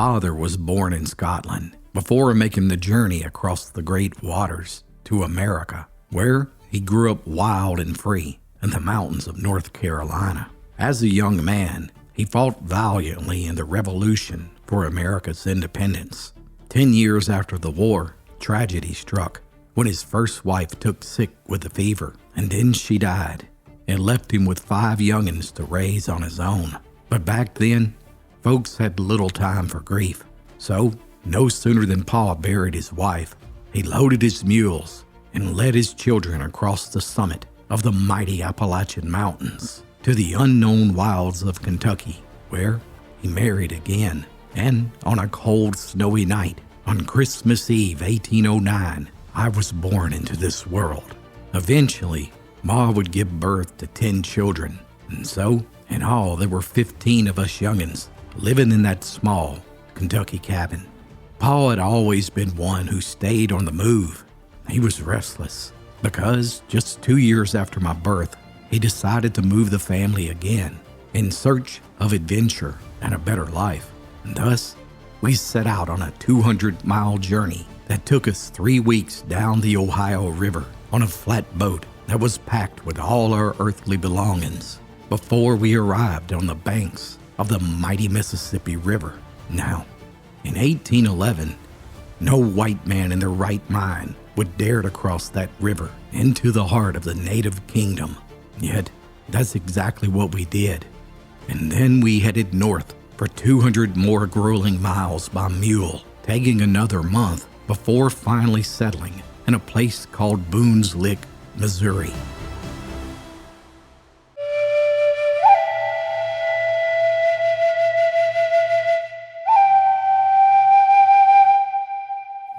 father was born in Scotland before making the journey across the great waters to America, where he grew up wild and free in the mountains of North Carolina. As a young man, he fought valiantly in the Revolution for America's independence. 10 years after the war, tragedy struck when his first wife took sick with a fever, and then she died and left him with 5 young'uns to raise on his own. But back then, folks had little time for grief. So, no sooner than Pa buried his wife, he loaded his mules and led his children across the summit of the mighty Appalachian Mountains to the unknown wilds of Kentucky, where he married again. And on a cold, snowy night, on Christmas Eve 1809, I was born into this world. Eventually, Ma would give birth to 10 children, and so, in all, there were 15 of us young'uns living in that small Kentucky cabin. Pa had always been one who stayed on the move. He was restless because just 2 years after my birth, he decided to move the family again in search of adventure and a better life. And thus, we set out on a 200-mile journey that took us 3 weeks down the Ohio River on a flat boat that was packed with all our earthly belongings before we arrived on the banks of the mighty Mississippi River. Now, in 1811, no white man in their right mind would dare to cross that river into the heart of the native kingdom. Yet, that's exactly what we did. And then we headed north for 200 more grueling miles by mule, taking another month before finally settling in a place called Boone's Lick, Missouri.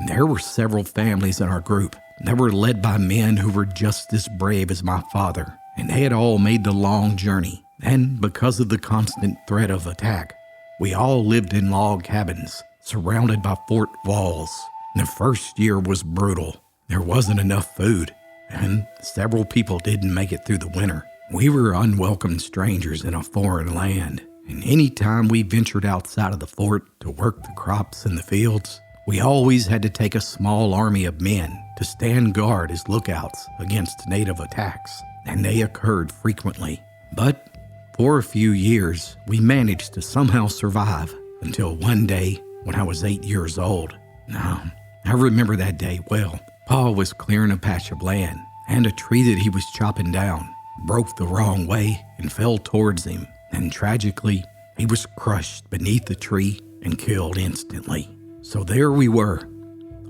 There were several families in our group that were led by men who were just as brave as my father, and they had all made the long journey. And because of the constant threat of attack, we all lived in log cabins surrounded by fort walls. The first year was brutal. There wasn't enough food, and several people didn't make it through the winter. We were unwelcome strangers in a foreign land, and any time we ventured outside of the fort to work the crops in the fields, we always had to take a small army of men to stand guard as lookouts against native attacks, and they occurred frequently. But for a few years, we managed to somehow survive until one day when I was 8 years old. Now, I remember that day well. Pa was clearing a patch of land, and a tree that he was chopping down broke the wrong way and fell towards him. And tragically, he was crushed beneath the tree and killed instantly. So there we were,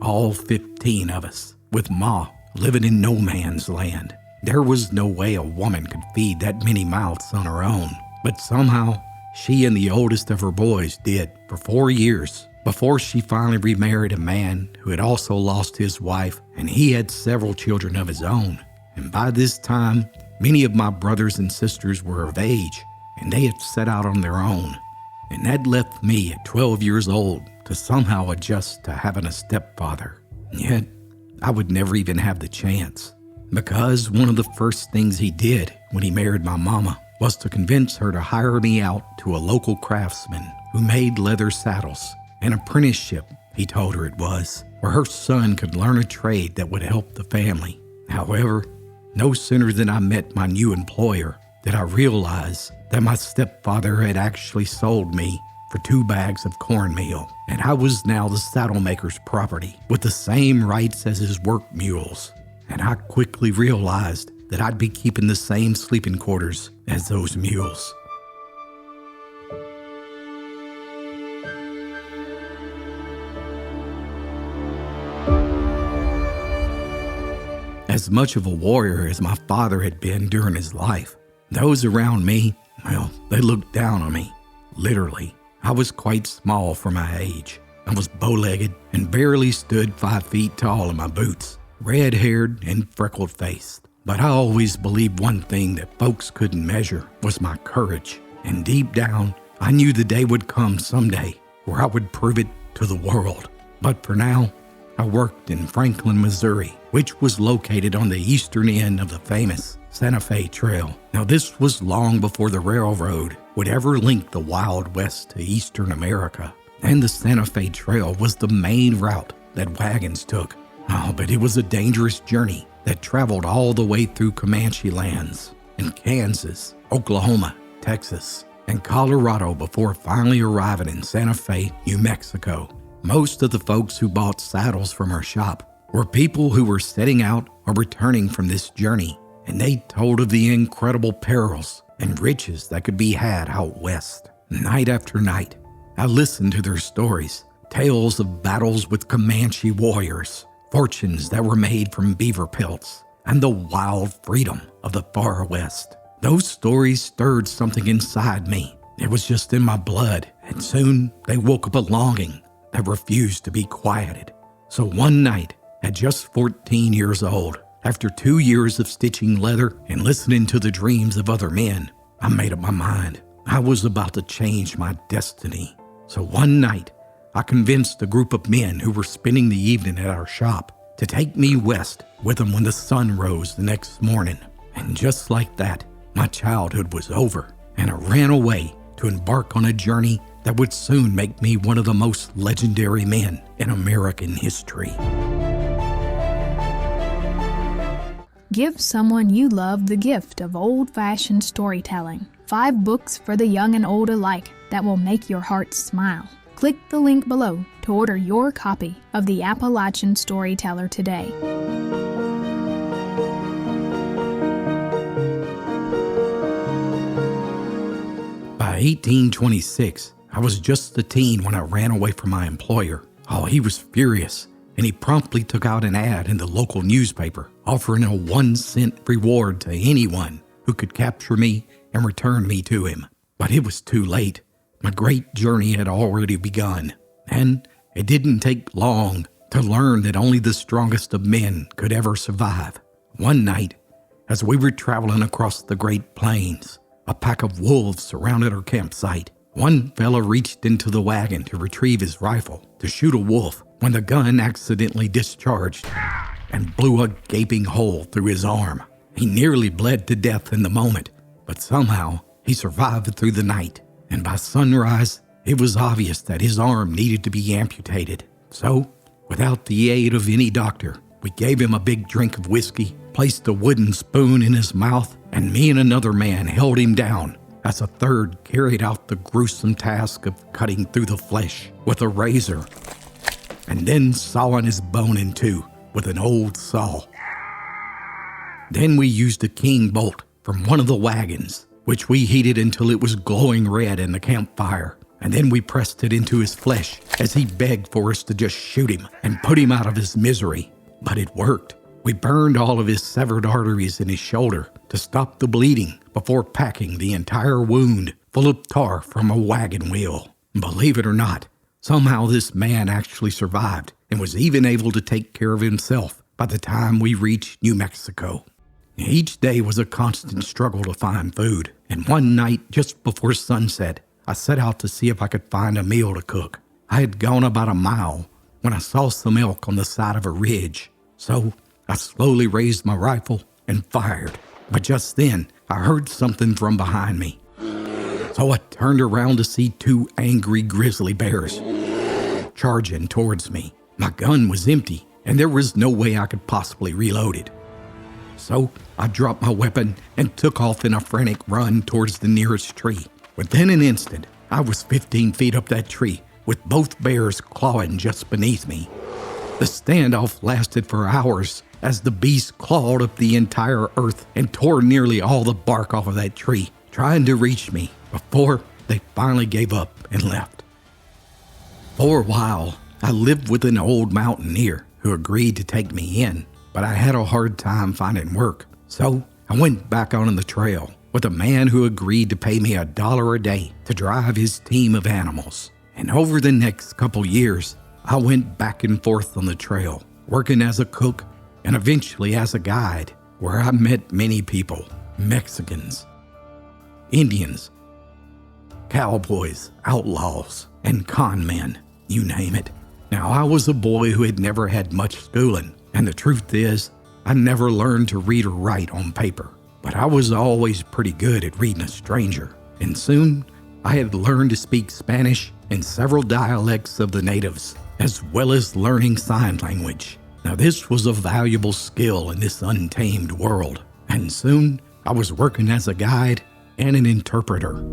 all 15 of us, with Ma living in no man's land. There was no way a woman could feed that many mouths on her own, but somehow she and the oldest of her boys did for 4 years before she finally remarried a man who had also lost his wife, and he had several children of his own. And by this time, many of my brothers and sisters were of age, and they had set out on their own. And that left me at 12 years old to somehow adjust to having a stepfather. Yet, I would never even have the chance, because one of the first things he did when he married my mama was to convince her to hire me out to a local craftsman who made leather saddles. An apprenticeship, he told her it was, where her son could learn a trade that would help the family. However, no sooner than I met my new employer did I realize that my stepfather had actually sold me for 2 bags of cornmeal, and I was now the saddle maker's property with the same rights as his work mules. And I quickly realized that I'd be keeping the same sleeping quarters as those mules. As much of a warrior as my father had been during his life, those around me, well, they looked down on me, literally. I was quite small for my age. I was bow-legged and barely stood 5 feet tall in my boots, red-haired and freckled-faced. But I always believed one thing that folks couldn't measure was my courage. And deep down, I knew the day would come someday where I would prove it to the world. But for now, I worked in Franklin, Missouri, which was located on the eastern end of the famous Santa Fe Trail. Now, this was long before the railroad would ever link the Wild West to Eastern America. and the Santa Fe Trail was the main route that wagons took. Oh, but it was a dangerous journey that traveled all the way through Comanche lands in Kansas, Oklahoma, Texas, and Colorado before finally arriving in Santa Fe, New Mexico. Most of the folks who bought saddles from our shop were people who were setting out or returning from this journey, and they told of the incredible perils and riches that could be had out west. Night after night, I listened to their stories, tales of battles with Comanche warriors, fortunes that were made from beaver pelts, and the wild freedom of the far west. Those stories stirred something inside me. It was just in my blood, and soon they woke up a longing that refused to be quieted. So one night, at just 14 years old, after 2 years of stitching leather and listening to the dreams of other men, I made up my mind. I was about to change my destiny. So one night, I convinced a group of men who were spending the evening at our shop to take me west with them when the sun rose the next morning. And just like that, my childhood was over, and I ran away to embark on a journey that would soon make me one of the most legendary men in American history. Give someone you love the gift of old-fashioned storytelling. 5 books for the young and old alike that will make your heart smile. Click the link below to order your copy of the Appalachian Storyteller today. By 1826, I was just a teen when I ran away from my employer. Oh, he was furious, and he promptly took out an ad in the local newspaper offering a 1-cent reward to anyone who could capture me and return me to him. But it was too late. My great journey had already begun, and it didn't take long to learn that only the strongest of men could ever survive. One night, as we were traveling across the Great Plains, a pack of wolves surrounded our campsite. One fella reached into the wagon to retrieve his rifle to shoot a wolf when the gun accidentally discharged and blew a gaping hole through his arm. He nearly bled to death in the moment, but somehow he survived through the night. And by sunrise, it was obvious that his arm needed to be amputated. So, without the aid of any doctor, we gave him a big drink of whiskey, placed a wooden spoon in his mouth, and me and another man held him down as a third carried out the gruesome task of cutting through the flesh with a razor and then sawing his bone in two with an old saw. Then we used a king bolt from one of the wagons, which we heated until it was glowing red in the campfire, and then we pressed it into his flesh as he begged for us to just shoot him and put him out of his misery. But it worked. We burned all of his severed arteries in his shoulder to stop the bleeding before packing the entire wound full of tar from a wagon wheel. Believe it or not, somehow this man actually survived and was even able to take care of himself by the time we reached New Mexico. Each day was a constant struggle to find food, and one night just before sunset, I set out to see if I could find a meal to cook. I had gone about a mile when I saw some elk on the side of a ridge, so I slowly raised my rifle and fired. But just then, I heard something from behind me. So I turned around to see 2 angry grizzly bears charging towards me. My gun was empty, and there was no way I could possibly reload it. So I dropped my weapon and took off in a frantic run towards the nearest tree. Within an instant, I was 15 feet up that tree, with both bears clawing just beneath me. The standoff lasted for hours as the beasts clawed up the entire earth and tore nearly all the bark off of that tree, trying to reach me before they finally gave up and left. For a while, I lived with an old mountaineer who agreed to take me in, but I had a hard time finding work. So I went back on the trail with a man who agreed to pay me $1 a day to drive his team of animals. And over the next couple years, I went back and forth on the trail, working as a cook and eventually as a guide, where I met many people: Mexicans, Indians, cowboys, outlaws, and con men, you name it. Now, I was a boy who had never had much schooling, and the truth is, I never learned to read or write on paper. But I was always pretty good at reading a stranger, and soon I had learned to speak Spanish and several dialects of the natives, as well as learning sign language. Now this was a valuable skill in this untamed world, and soon I was working as a guide and an interpreter.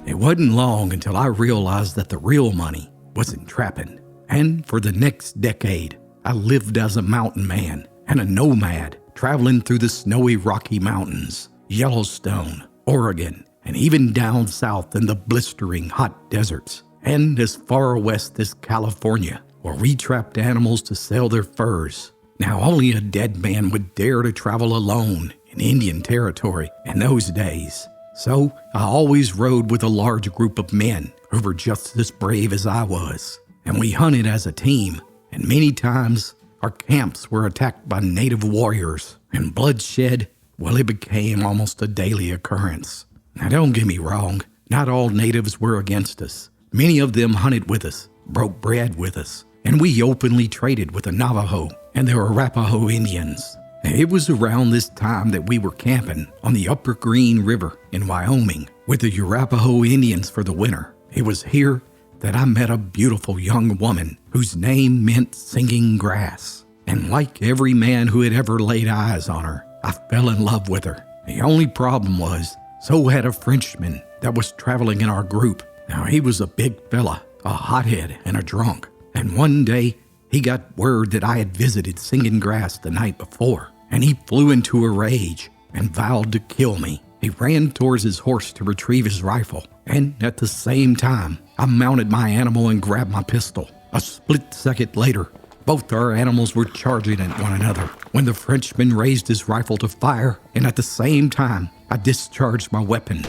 It wasn't long until I realized that the real money was in trapping, and for the next decade, I lived as a mountain man and a nomad, traveling through the snowy Rocky Mountains, Yellowstone, Oregon, and even down south in the blistering hot deserts, and as far west as California, where we trapped animals to sell their furs. Now only a dead man would dare to travel alone in Indian territory in those days. So I always rode with a large group of men who were just as brave as I was, and we hunted as a team, and many times our camps were attacked by native warriors, and bloodshed, well, it became almost a daily occurrence. Now don't get me wrong, not all natives were against us. Many of them hunted with us, broke bread with us, and we openly traded with the Navajo and the Arapaho Indians. It was around this time that we were camping on the Upper Green River in Wyoming with the Arapaho Indians for the winter. It was here that I met a beautiful young woman whose name meant singing grass. And like every man who had ever laid eyes on her, I fell in love with her. The only problem was, so had a Frenchman that was traveling in our group. Now he was a big fella, a hothead and a drunk. And one day, he got word that I had visited Singing Grass the night before, and he flew into a rage and vowed to kill me. He ran towards his horse to retrieve his rifle, and at the same time, I mounted my animal and grabbed my pistol. A split second later, both our animals were charging at one another when the Frenchman raised his rifle to fire, and at the same time, I discharged my weapon.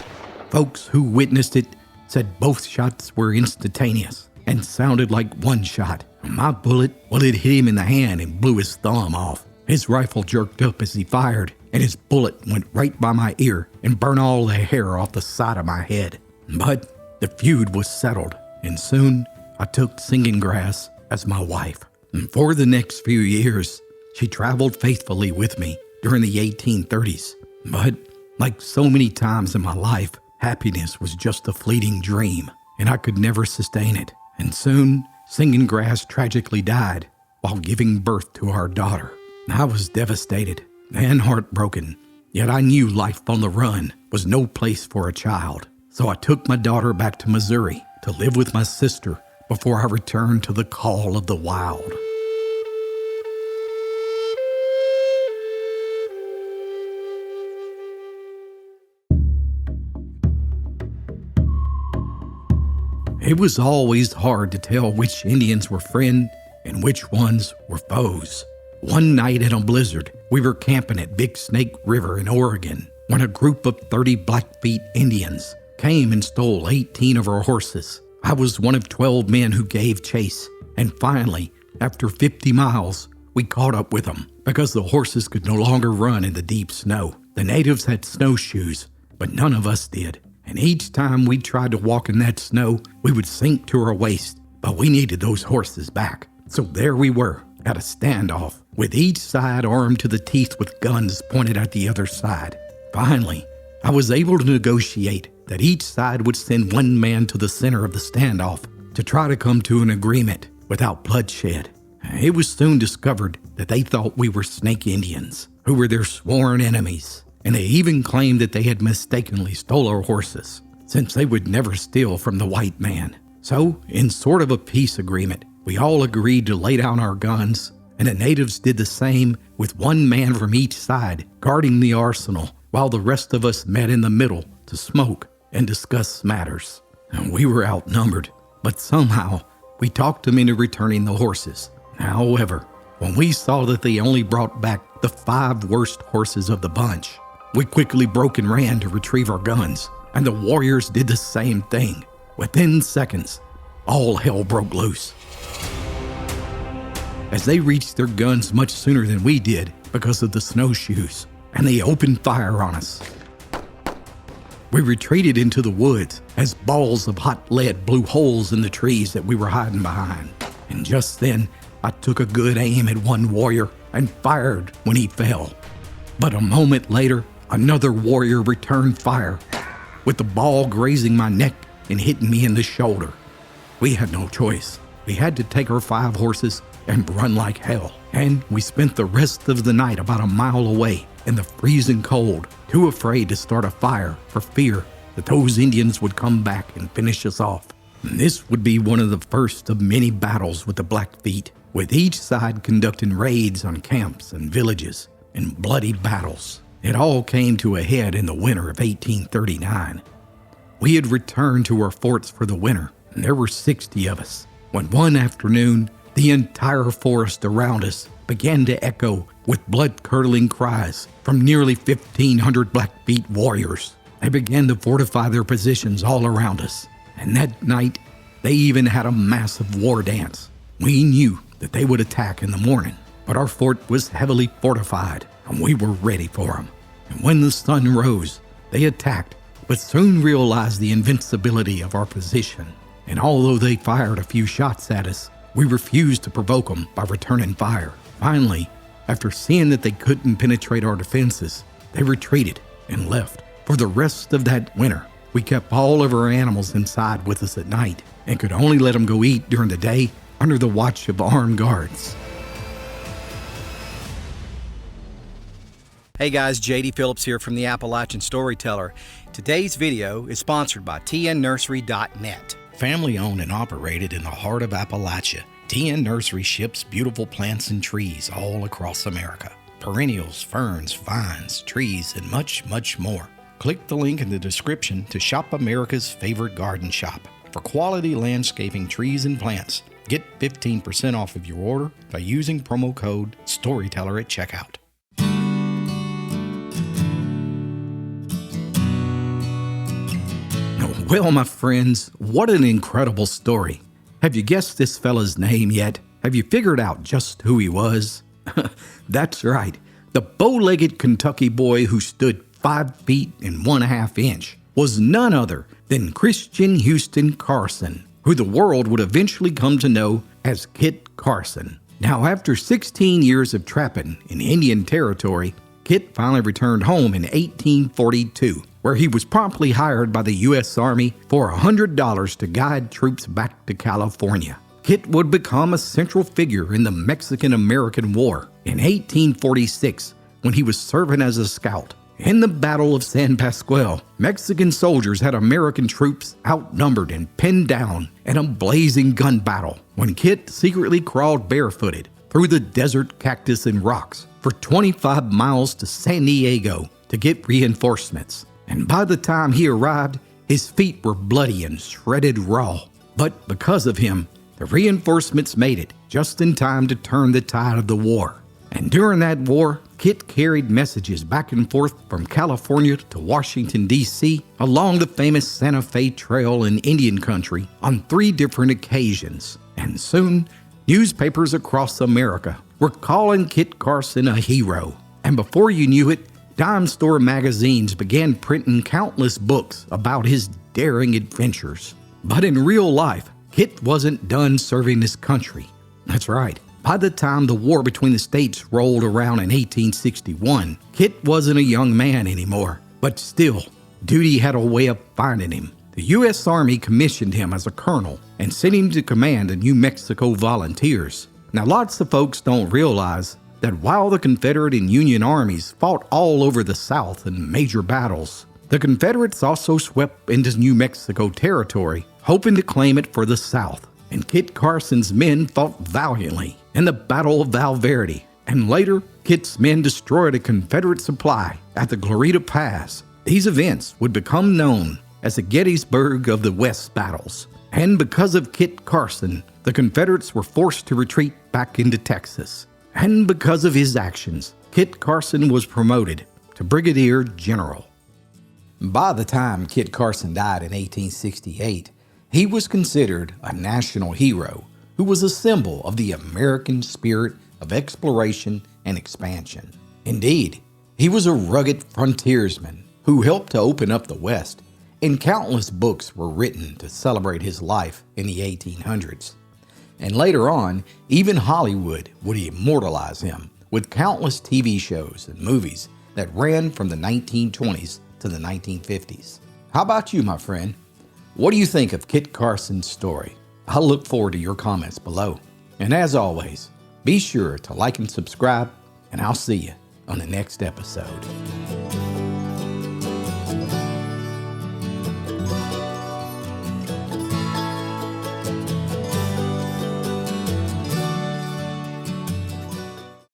Folks who witnessed it said both shots were instantaneous and sounded like one shot. My bullet, well, it hit him in the hand and blew his thumb off. His rifle jerked up as he fired, and his bullet went right by my ear and burned all the hair off the side of my head. But the feud was settled, and soon I took Singing Grass as my wife. And for the next few years, she traveled faithfully with me during the 1830s. But like so many times in my life, happiness was just a fleeting dream, and I could never sustain it. And soon, Singing Grass tragically died while giving birth to our daughter. I was devastated and heartbroken, yet I knew life on the run was no place for a child. So I took my daughter back to Missouri to live with my sister before I returned to the call of the wild. It was always hard to tell which Indians were friends and which ones were foes. One night in a blizzard, we were camping at Big Snake River in Oregon when a group of 30 Blackfeet Indians came and stole 18 of our horses. I was one of 12 men who gave chase, and finally, after 50 miles, we caught up with them because the horses could no longer run in the deep snow. The natives had snowshoes, but none of us did. And each time we tried to walk in that snow, we would sink to our waist, but we needed those horses back. So there we were, at a standoff, with each side armed to the teeth with guns pointed at the other side. Finally, I was able to negotiate that each side would send one man to the center of the standoff to try to come to an agreement without bloodshed. It was soon discovered that they thought we were Snake Indians, who were their sworn enemies, and they even claimed that they had mistakenly stole our horses, since they would never steal from the white man. So, in sort of a peace agreement, we all agreed to lay down our guns, and the natives did the same, with one man from each side guarding the arsenal, while the rest of us met in the middle to smoke and discuss matters. And we were outnumbered, but somehow we talked them into returning the horses. However, when we saw that they only brought back the 5 worst horses of the bunch, we quickly broke and ran to retrieve our guns, and the warriors did the same thing. Within seconds, all hell broke loose. As they reached their guns much sooner than we did because of the snowshoes, and they opened fire on us. We retreated into the woods as balls of hot lead blew holes in the trees that we were hiding behind. And just then, I took a good aim at one warrior and fired when he fell. But a moment later, another warrior returned fire, with the ball grazing my neck and hitting me in the shoulder. We had no choice. We had to take our 5 horses and run like hell. And we spent the rest of the night about a mile away in the freezing cold, too afraid to start a fire for fear that those Indians would come back and finish us off. And this would be one of the first of many battles with the Blackfeet, with each side conducting raids on camps and villages and bloody battles. It all came to a head in the winter of 1839. We had returned to our forts for the winter, and there were 60 of us, when one afternoon, the entire forest around us began to echo with blood-curdling cries from nearly 1,500 Blackfeet warriors. They began to fortify their positions all around us, and that night, they even had a massive war dance. We knew that they would attack in the morning, but our fort was heavily fortified, and we were ready for them. And when the sun rose, they attacked, but soon realized the invincibility of our position. And although they fired a few shots at us, we refused to provoke them by returning fire. Finally, after seeing that they couldn't penetrate our defenses, they retreated and left. For the rest of that winter, we kept all of our animals inside with us at night and could only let them go eat during the day under the watch of armed guards. Hey guys, JD Phillips here from the Appalachian Storyteller. Today's video is sponsored by tnnursery.net. Family owned and operated in the heart of Appalachia, TN Nursery ships beautiful plants and trees all across America. Perennials, ferns, vines, trees, and much, much more. Click the link in the description to shop America's favorite garden shop. For quality landscaping trees and plants, get 15% off of your order by using promo code STORYTELLER at checkout. Well, my friends, what an incredible story. Have you guessed this fella's name yet? Have you figured out just who he was? That's right. The bow-legged Kentucky boy who stood 5 feet and 1/2 inch was none other than Christian Houston Carson, who the world would eventually come to know as Kit Carson. Now, after 16 years of trapping in Indian Territory, Kit finally returned home in 1842, where he was promptly hired by the U.S. Army for $100 to guide troops back to California. Kit would become a central figure in the Mexican-American War in 1846 when he was serving as a scout. In the Battle of San Pasqual, Mexican soldiers had American troops outnumbered and pinned down in a blazing gun battle when Kit secretly crawled barefooted through the desert cactus and rocks for 25 miles to San Diego to get reinforcements. And by the time he arrived, his feet were bloody and shredded raw. But because of him, the reinforcements made it just in time to turn the tide of the war. And during that war, Kit carried messages back and forth from California to Washington, D.C. along the famous Santa Fe Trail in Indian Country on 3 different occasions. And soon, newspapers across America were calling Kit Carson a hero. And before you knew it, dime store magazines began printing countless books about his daring adventures. But in real life, Kit wasn't done serving his country. That's right. By the time the war between the states rolled around in 1861, Kit wasn't a young man anymore. But still, duty had a way of finding him. The U.S. Army commissioned him as a colonel and sent him to command the New Mexico Volunteers. Now, lots of folks don't realize that while the Confederate and Union armies fought all over the South in major battles, the Confederates also swept into New Mexico territory, hoping to claim it for the South. And Kit Carson's men fought valiantly in the Battle of Val Verde, and later, Kit's men destroyed a Confederate supply at the Glorita Pass. These events would become known as the Gettysburg of the West battles. And because of Kit Carson, the Confederates were forced to retreat back into Texas. And because of his actions, Kit Carson was promoted to Brigadier General. By the time Kit Carson died in 1868, he was considered a national hero who was a symbol of the American spirit of exploration and expansion. Indeed, he was a rugged frontiersman who helped to open up the West, and countless books were written to celebrate his life in the 1800s. And later on, even Hollywood would immortalize him with countless TV shows and movies that ran from the 1920s to the 1950s. How about you, my friend? What do you think of Kit Carson's story? I'll look forward to your comments below. And as always, be sure to like and subscribe, and I'll see you on the next episode.